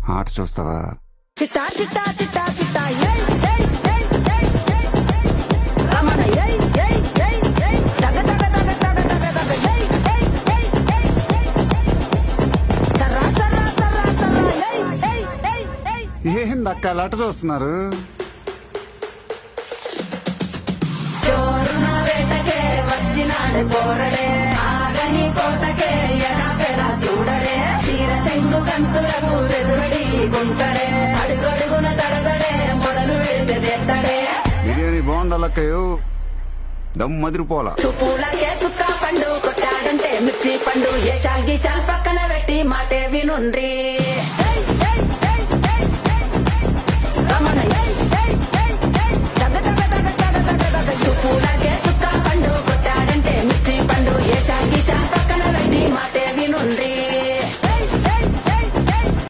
ఆట చూస్తావా? చిట్టా చిట్టా చిట్టా చిట్టా ఏయ్ ఏయ్ ఏయ్ ఏయ్ ఏయ్ రమణ ఏయ్ ఏయ్ ఏయ్ ఏయ్ దగ దగ దగ దగ దగ దగ ఏయ్ ఏయ్ ఏయ్ ఏయ్ చర్రా చర్రా చర్రా చర్రా ఏయ్ ఏయ్ ఏయ్ ఏయ్ ఏందక్క అలా ఆట చూస్తున్నారు? చోరున వేటకే వచ్చినాడు పోరడే ఆగని కోతకే ఎడపెడ చూడడే తీర తెంగు కంతులకు వెదురడి గుంటడే అడుగడుగున దడదడే మొదలు వెళితే తెత్తడే బిర్యానీ బాగుండాలక్కయ్యో, దమ్ మదిరిపోలా. చుప్పులకే చుక్క పండు కొట్టాడంటే మిర్చి పండు ఏ చాల్ గీసాల్ పక్కన పెట్టి మాటే వినుండ్రి.